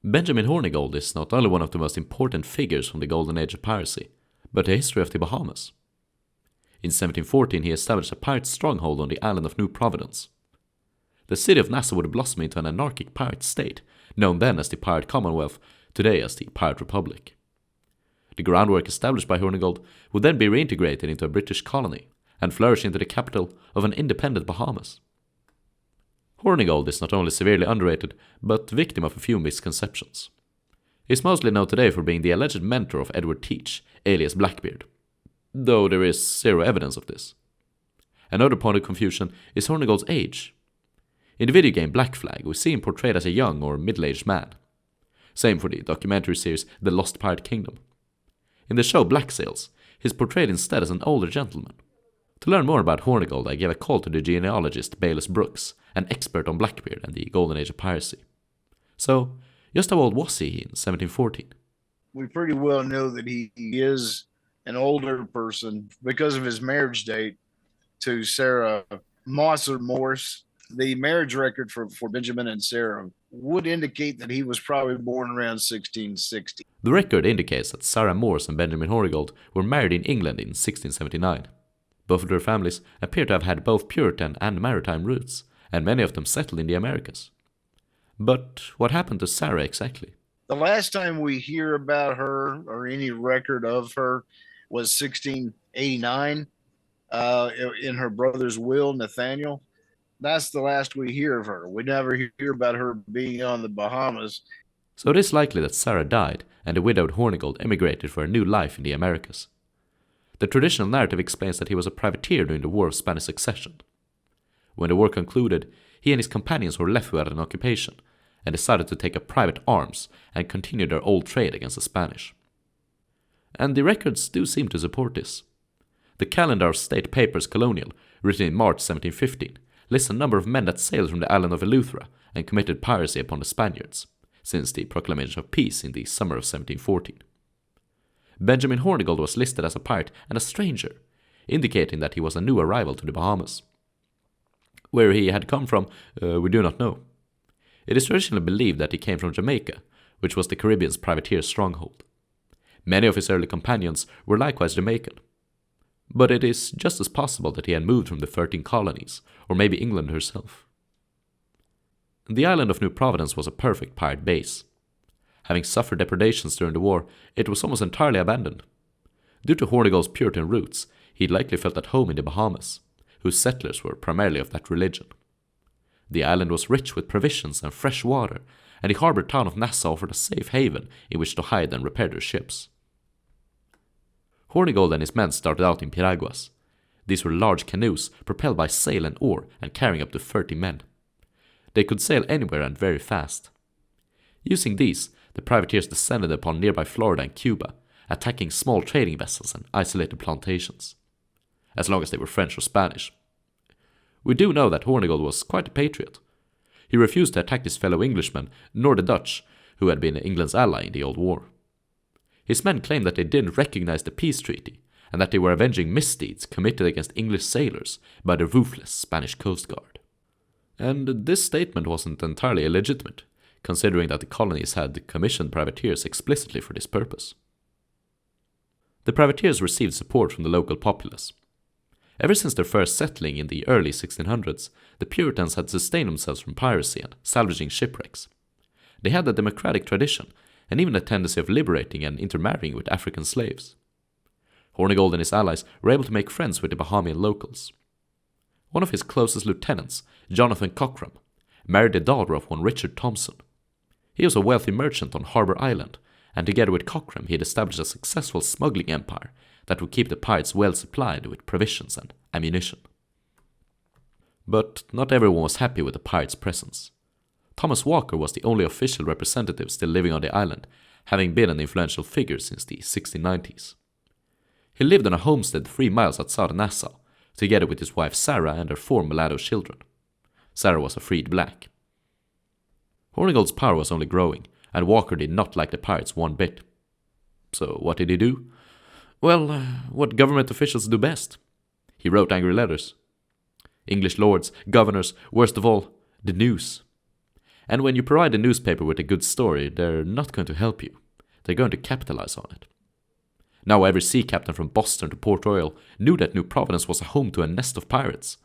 Benjamin Hornigold is not only one of the most important figures from the Golden Age of Piracy, but the history of the Bahamas. In 1714 he established a pirate stronghold on the island of New Providence. The city of Nassau would blossom into an anarchic pirate state, known then as the Pirate Commonwealth, today as the Pirate Republic. The groundwork established by Hornigold would then be reintegrated into a British colony and flourish into the capital of an independent Bahamas. Hornigold is not only severely underrated, but victim of a few misconceptions. He is mostly known today for being the alleged mentor of Edward Teach, alias Blackbeard, though there is zero evidence of this. Another point of confusion is Hornigold's age. In the video game Black Flag, we see him portrayed as a young or middle-aged man. Same for the documentary series The Lost Pirate Kingdom. In the show Black Sails, he is portrayed instead as an older gentleman. To learn more about Hornigold, I gave a call to the genealogist Baylus Brooks, an expert on Blackbeard and the Golden Age of Piracy. So, just how old was he in 1714? We pretty well know that he is an older person because of his marriage date to Sarah Moss or Morse. The marriage record for Benjamin and Sarah would indicate that he was probably born around 1660. The record indicates that Sarah Morse and Benjamin Hornigold were married in England in 1679. Both of their families appear to have had both Puritan and maritime roots, and many of them settled in the Americas. But what happened to Sarah exactly? The last time we hear about her, or any record of her, was 1689 in her brother's will, Nathaniel. That's the last we hear of her. We never hear about her being on the Bahamas. So it is likely that Sarah died, and the widowed Hornigold emigrated for a new life in the Americas. The traditional narrative explains that he was a privateer during the War of Spanish Succession. When the war concluded, he and his companions were left without an occupation, and decided to take up private arms and continue their old trade against the Spanish. And the records do seem to support this. The Calendar of State Papers Colonial, written in March 1715, lists a number of men that sailed from the island of Eleuthera and committed piracy upon the Spaniards, since the proclamation of peace in the summer of 1714. Benjamin Hornigold was listed as a pirate and a stranger, indicating that he was a new arrival to the Bahamas. Where he had come from, we do not know. It is traditionally believed that he came from Jamaica, which was the Caribbean's privateer stronghold. Many of his early companions were likewise Jamaican. But it is just as possible that he had moved from the 13 colonies, or maybe England herself. The island of New Providence was a perfect pirate base. Having suffered depredations during the war, it was almost entirely abandoned. Due to Hornigold's Puritan roots, he likely felt at home in the Bahamas, whose settlers were primarily of that religion. The island was rich with provisions and fresh water, and the harbour town of Nassau offered a safe haven in which to hide and repair their ships. Hornigold and his men started out in piraguas. These were large canoes propelled by sail and oar and carrying up to 30 men. They could sail anywhere and very fast. Using these, the privateers descended upon nearby Florida and Cuba, attacking small trading vessels and isolated plantations, as long as they were French or Spanish. We do know that Hornigold was quite a patriot. He refused to attack his fellow Englishmen, nor the Dutch, who had been England's ally in the old war. His men claimed that they didn't recognize the peace treaty, and that they were avenging misdeeds committed against English sailors by the ruthless Spanish coast guard. And this statement wasn't entirely illegitimate, considering that the colonies had commissioned privateers explicitly for this purpose. The privateers received support from the local populace. Ever since their first settling in the early 1600s, the Puritans had sustained themselves from piracy and salvaging shipwrecks. They had a democratic tradition, and even a tendency of liberating and intermarrying with African slaves. Hornigold and his allies were able to make friends with the Bahamian locals. One of his closest lieutenants, Jonathan Cockram, married the daughter of one Richard Thompson. He was a wealthy merchant on Harbour Island, and together with Cockram he had established a successful smuggling empire that would keep the pirates well supplied with provisions and ammunition. But not everyone was happy with the pirates' presence. Thomas Walker was the only official representative still living on the island, having been an influential figure since the 1690s. He lived on a homestead 3 miles outside of Nassau, together with his wife Sarah and their 4 mulatto children. Sarah was a freed black. Hornigold's power was only growing, and Walker did not like the pirates one bit. So what did he do? Well, what government officials do best. He wrote angry letters. English lords, governors, worst of all, the news. And when you provide a newspaper with a good story, they're not going to help you. They're going to capitalize on it. Now every sea captain from Boston to Port Royal knew that New Providence was a home to a nest of pirates.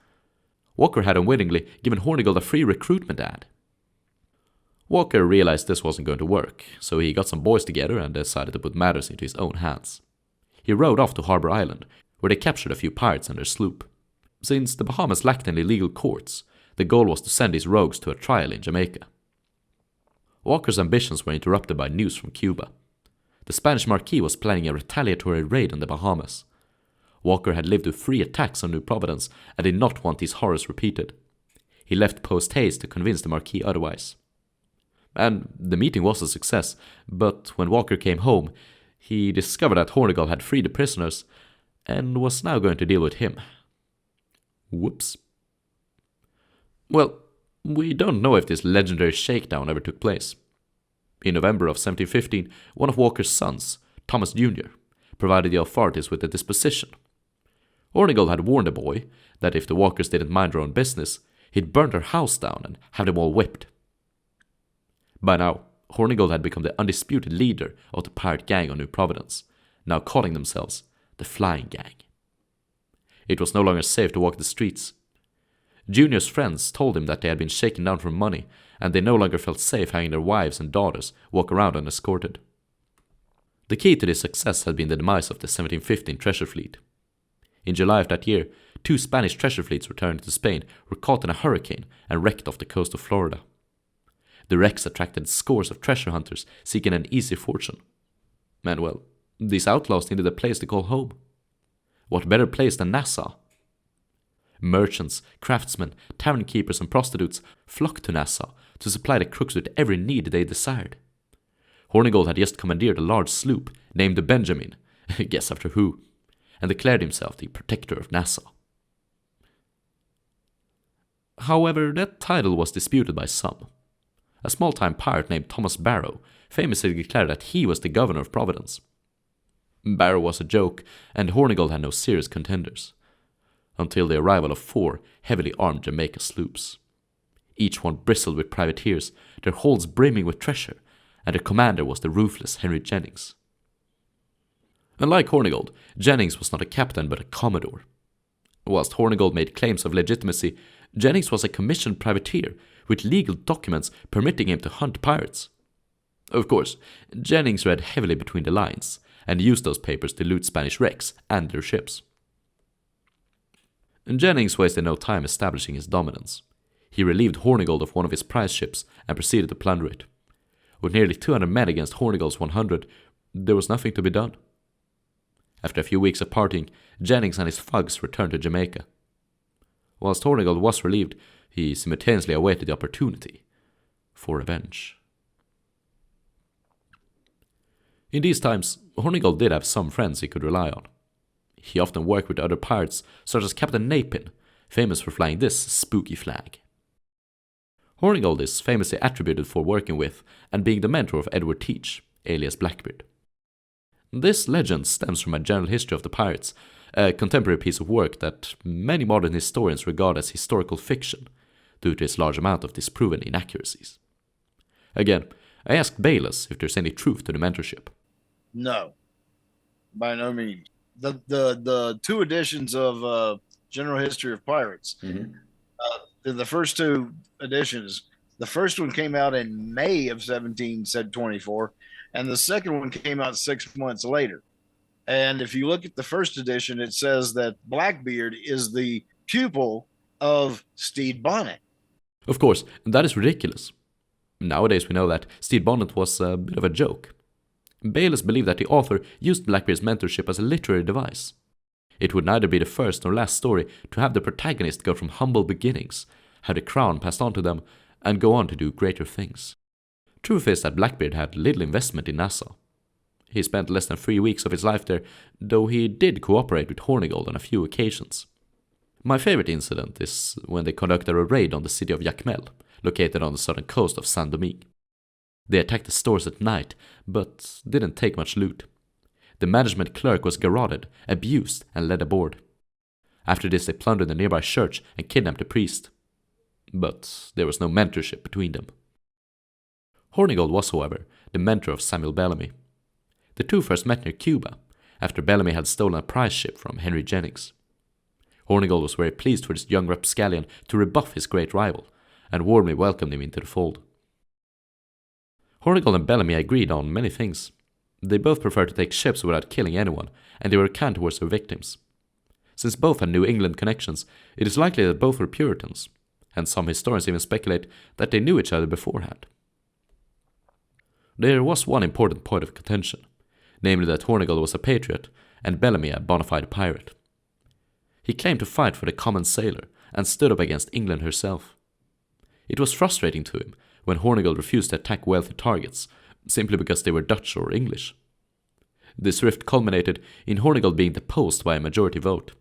Walker had unwittingly given Hornigold a free recruitment ad. Walker realized this wasn't going to work, so he got some boys together and decided to put matters into his own hands. He rowed off to Harbour Island, where they captured a few pirates and their sloop. Since the Bahamas lacked any legal courts, the goal was to send these rogues to a trial in Jamaica. Walker's ambitions were interrupted by news from Cuba. The Spanish Marquis was planning a retaliatory raid on the Bahamas. Walker had lived with 3 attacks on New Providence and did not want these horrors repeated. He left post haste to convince the Marquis otherwise. And the meeting was a success, but when Walker came home, he discovered that Hornigold had freed the prisoners and was now going to deal with him. Whoops. Well, we don't know if this legendary shakedown ever took place. In November of 1715, one of Walker's sons, Thomas Jr., provided the authorities with a disposition. Hornigold had warned the boy that if the Walkers didn't mind their own business, he'd burn their house down and have them all whipped. By now, Hornigold had become the undisputed leader of the pirate gang on New Providence, now calling themselves the Flying Gang. It was no longer safe to walk the streets. Junior's friends told him that they had been shaken down for money, and they no longer felt safe having their wives and daughters walk around unescorted. The key to this success had been the demise of the 1715 treasure fleet. In July of that year, 2 Spanish treasure fleets returning to Spain were caught in a hurricane and wrecked off the coast of Florida. The wrecks attracted scores of treasure hunters seeking an easy fortune. And well, these outlaws needed a place to call home. What better place than Nassau? Merchants, craftsmen, tavern keepers and prostitutes flocked to Nassau to supply the crooks with every need they desired. Hornigold had just commandeered a large sloop named the Benjamin, guess after who, and declared himself the protector of Nassau. However, that title was disputed by some. A small-time pirate named Thomas Barrow famously declared that he was the governor of Providence. Barrow was a joke, and Hornigold had no serious contenders, until the arrival of 4 heavily armed Jamaica sloops. Each one bristled with privateers, their holds brimming with treasure, and their commander was the ruthless Henry Jennings. Unlike Hornigold, Jennings was not a captain but a commodore. Whilst Hornigold made claims of legitimacy, Jennings was a commissioned privateer with legal documents permitting him to hunt pirates. Of course, Jennings read heavily between the lines and used those papers to loot Spanish wrecks and their ships. Jennings wasted no time establishing his dominance. He relieved Hornigold of one of his prize ships and proceeded to plunder it. With nearly 200 men against Hornigold's 100, there was nothing to be done. After a few weeks of partying, Jennings and his thugs returned to Jamaica. Whilst Hornigold was relieved, he simultaneously awaited the opportunity for revenge. In these times, Hornigold did have some friends he could rely on. He often worked with other pirates, such as Captain Napin, famous for flying this spooky flag. Hornigold is famously attributed for working with and being the mentor of Edward Teach, alias Blackbeard. This legend stems from a general history of the pirates, a contemporary piece of work that many modern historians regard as historical fiction, due to its large amount of disproven inaccuracies. Again, I asked Baylus if there's any truth to the mentorship. No, by no means. The 2 editions of General History of Pirates, the first 2 editions, the first one came out in May of 1724, and the second one came out 6 months later. And if you look at the first edition, it says that Blackbeard is the pupil of Stede Bonnet. Of course, that is ridiculous. Nowadays we know that Stede Bonnet was a bit of a joke. Baylus believed that the author used Blackbeard's mentorship as a literary device. It would neither be the first nor last story to have the protagonist go from humble beginnings, have the crown passed on to them, and go on to do greater things. Truth is that Blackbeard had little investment in Nassau. He spent less than 3 weeks of his life there, though he did cooperate with Hornigold on a few occasions. My favorite incident is when they conducted a raid on the city of Jacmel, located on the southern coast of Saint-Domingue. They attacked the stores at night, but didn't take much loot. The management clerk was garroted, abused, and led aboard. After this they plundered a nearby church and kidnapped the priest. But there was no mentorship between them. Hornigold was, however, the mentor of Samuel Bellamy. The two first met near Cuba, after Bellamy had stolen a prize ship from Henry Jennings. Hornigold was very pleased for this young rapscallion to rebuff his great rival, and warmly welcomed him into the fold. Hornigold and Bellamy agreed on many things. They both preferred to take ships without killing anyone, and they were kind towards their victims. Since both had New England connections, it is likely that both were Puritans, and some historians even speculate that they knew each other beforehand. There was one important point of contention, namely that Hornigold was a patriot and Bellamy a bona fide pirate. He claimed to fight for the common sailor and stood up against England herself. It was frustrating to him when Hornigold refused to attack wealthy targets simply because they were Dutch or English. This rift culminated in Hornigold being deposed by a majority vote.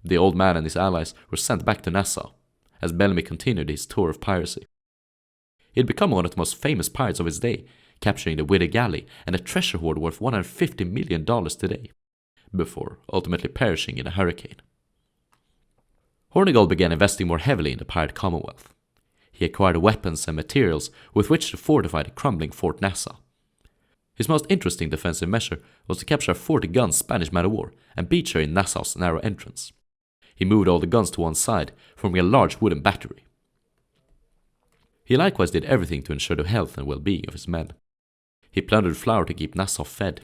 The old man and his allies were sent back to Nassau, as Bellamy continued his tour of piracy. He had become one of the most famous pirates of his day, capturing the Woodard galley and a treasure hoard worth $150 million today, before ultimately perishing in a hurricane. Hornigold began investing more heavily in the pirate commonwealth. He acquired weapons and materials with which to fortify the crumbling Fort Nassau. His most interesting defensive measure was to capture a 40-gun Spanish man-of-war and beach her in Nassau's narrow entrance. He moved all the guns to one side, forming a large wooden battery. He likewise did everything to ensure the health and well-being of his men. He plundered flour to keep Nassau fed.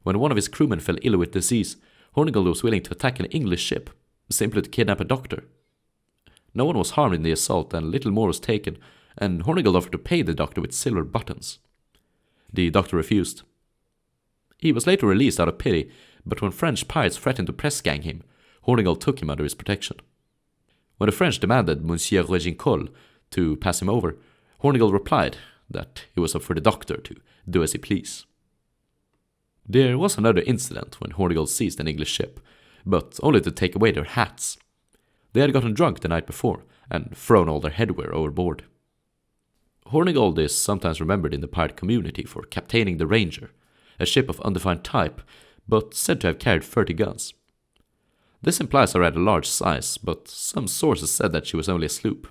When one of his crewmen fell ill with disease, Hornigold was willing to attack an English ship, simply to kidnap a doctor. No one was harmed in the assault, and little more was taken, and Hornigold offered to pay the doctor with silver buttons. The doctor refused. He was later released out of pity, but when French pirates threatened to press-gang him, Hornigold took him under his protection. When the French demanded Monsieur Reintegrated to pass him over, Hornigold replied that it was up for the doctor to do as he pleased. There was another incident when Hornigold seized an English ship, but only to take away their hats. They had gotten drunk the night before and thrown all their headwear overboard. Hornigold is sometimes remembered in the pirate community for captaining the Ranger, a ship of undefined type, but said to have carried 30 guns. This implies a rather large size, but some sources said that she was only a sloop.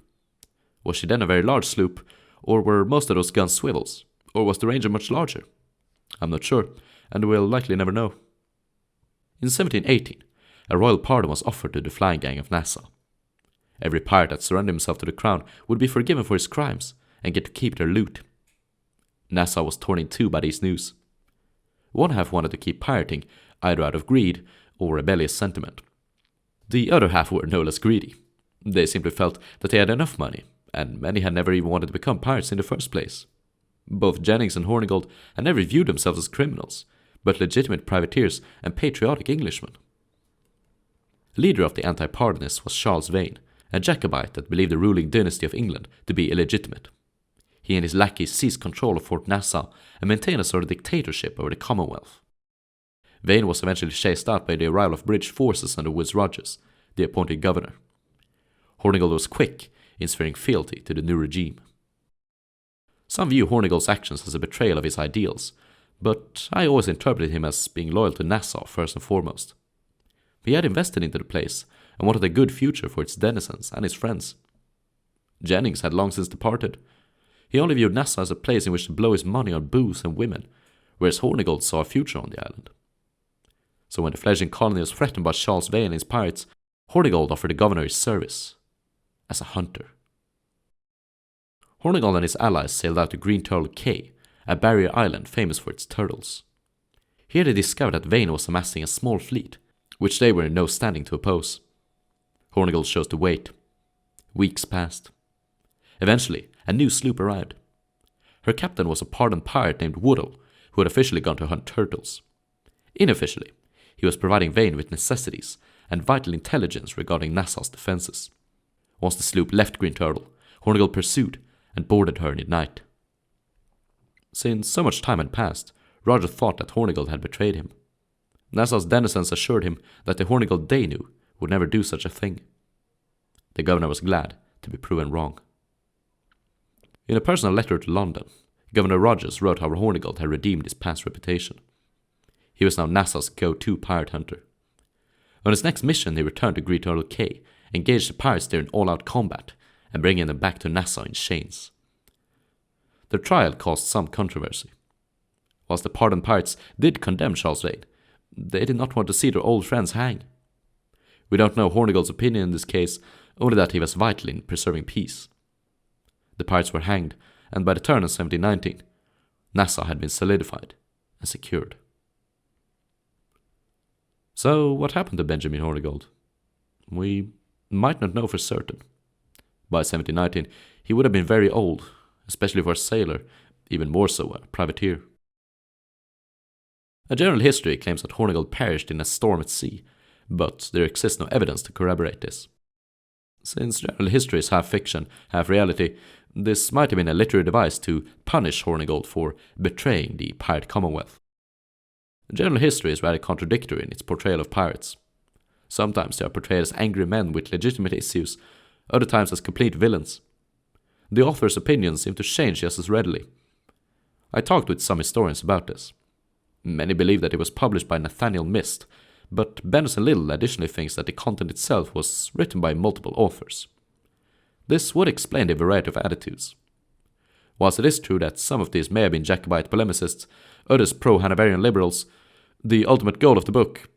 Was she then a very large sloop, or were most of those guns swivels, or was the Ranger much larger? I'm not sure, and we'll likely never know. In 1718, a royal pardon was offered to the flying gang of Nassau. Every pirate that surrendered himself to the crown would be forgiven for his crimes and get to keep their loot. Nassau was torn in two by these news. One half wanted to keep pirating, either out of greed or rebellious sentiment. The other half were no less greedy. They simply felt that they had enough money, and many had never even wanted to become pirates in the first place. Both Jennings and Hornigold had never viewed themselves as criminals, but legitimate privateers and patriotic Englishmen. Leader of the anti-pardonists was Charles Vane, a Jacobite that believed the ruling dynasty of England to be illegitimate. He and his lackeys seized control of Fort Nassau and maintained a sort of dictatorship over the Commonwealth. Vane was eventually chased out by the arrival of British forces under Woodes Rogers, the appointed governor. Hornigold was quick in swearing fealty to the new regime. Some view Hornigold's actions as a betrayal of his ideals, but I always interpreted him as being loyal to Nassau first and foremost. He had invested into the place and wanted a good future for its denizens and his friends. Jennings had long since departed. He only viewed Nassau as a place in which to blow his money on booze and women, whereas Hornigold saw a future on the island. So when the fledgling colony was threatened by Charles Vane and his pirates, Hornigold offered the governor his service as a hunter. Hornigold and his allies sailed out to Green Turtle Cay, a barrier island famous for its turtles. Here they discovered that Vane was amassing a small fleet, which they were in no standing to oppose. Hornigold chose to wait. Weeks passed. Eventually, a new sloop arrived. Her captain was a pardoned pirate named Woodard, who had officially gone to hunt turtles. Unofficially, he was providing Vane with necessities and vital intelligence regarding Nassau's defenses. Once the sloop left Green Turtle, Hornigold pursued and boarded her in the night. Since so much time had passed, Roger thought that Hornigold had betrayed him. Nassau's denizens assured him that the Hornigold they knew would never do such a thing. The governor was glad to be proven wrong. In a personal letter to London, Governor Rogers wrote how Hornigold had redeemed his past reputation. He was now Nassau's go-to pirate hunter. On his next mission, he returned to Green Turtle Cay, engaged the pirates there in all-out combat, and bringing them back to Nassau in chains. Their trial caused some controversy. Whilst the pardoned pirates did condemn Charles Vane, they did not want to see their old friends hang. We don't know Hornigold's opinion in this case, only that he was vital in preserving peace. The pirates were hanged, and by the turn of 1719, Nassau had been solidified and secured. So, what happened to Benjamin Hornigold? We might not know for certain. By 1719, he would have been very old, especially for a sailor, even more so a privateer. A general history claims that Hornigold perished in a storm at sea, but there exists no evidence to corroborate this. Since general history is half fiction, half reality, this might have been a literary device to punish Hornigold for betraying the pirate commonwealth. General history is rather contradictory in its portrayal of pirates. Sometimes they are portrayed as angry men with legitimate issues, other times as complete villains. The author's opinions seem to change just as readily. I talked with some historians about this. Many believe that it was published by Nathaniel Mist, but Benson Little additionally thinks that the content itself was written by multiple authors. This would explain the variety of attitudes. Whilst it is true that some of these may have been Jacobite polemicists, others pro-Hanoverian liberals, the ultimate goal of the book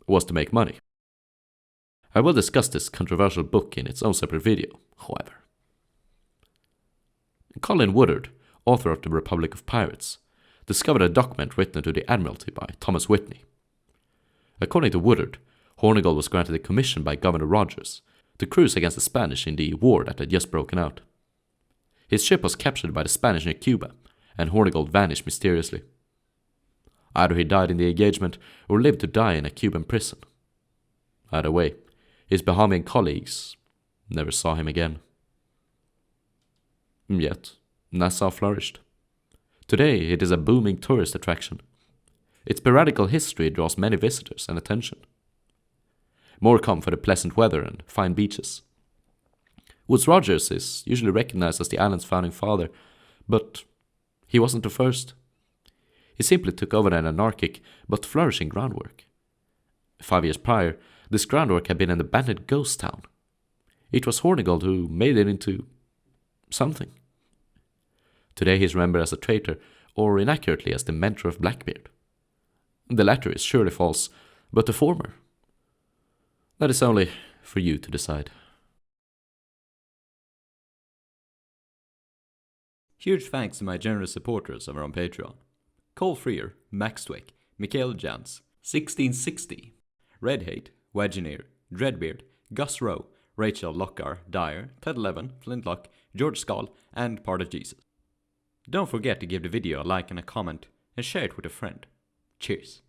was to make money. I will discuss this controversial book in its own separate video, however. Colin Woodard, author of The Republic of Pirates, discovered a document written to the Admiralty by Thomas Whitney. According to Woodard, Hornigold was granted a commission by Governor Rogers to cruise against the Spanish in the war that had just broken out. His ship was captured by the Spanish near Cuba, and Hornigold vanished mysteriously. Either he died in the engagement or lived to die in a Cuban prison. Either way, his Bahamian colleagues never saw him again. Yet, Nassau flourished. Today, it is a booming tourist attraction. Its piratical history draws many visitors and attention. More come for the pleasant weather and fine beaches. Woodes Rogers is usually recognized as the island's founding father, but he wasn't the first. He simply took over an anarchic but flourishing groundwork. 5 years prior, this groundwork had been an abandoned ghost town. It was Hornigold who made it into something. Today he is remembered as a traitor, or inaccurately as the mentor of Blackbeard. The latter is surely false, but the former, that is only for you to decide. Huge thanks to my generous supporters over on Patreon. Cole Freer, Max Twick, Mikael Jans, 1660, Red Hate, Wagineer, Dreadbeard, Gus Rowe, Rachel Lockar, Dyer, Ted Levin, Flintlock, George Skull, and Part of Jesus. Don't forget to give the video a like and a comment, and share it with a friend. Cheers.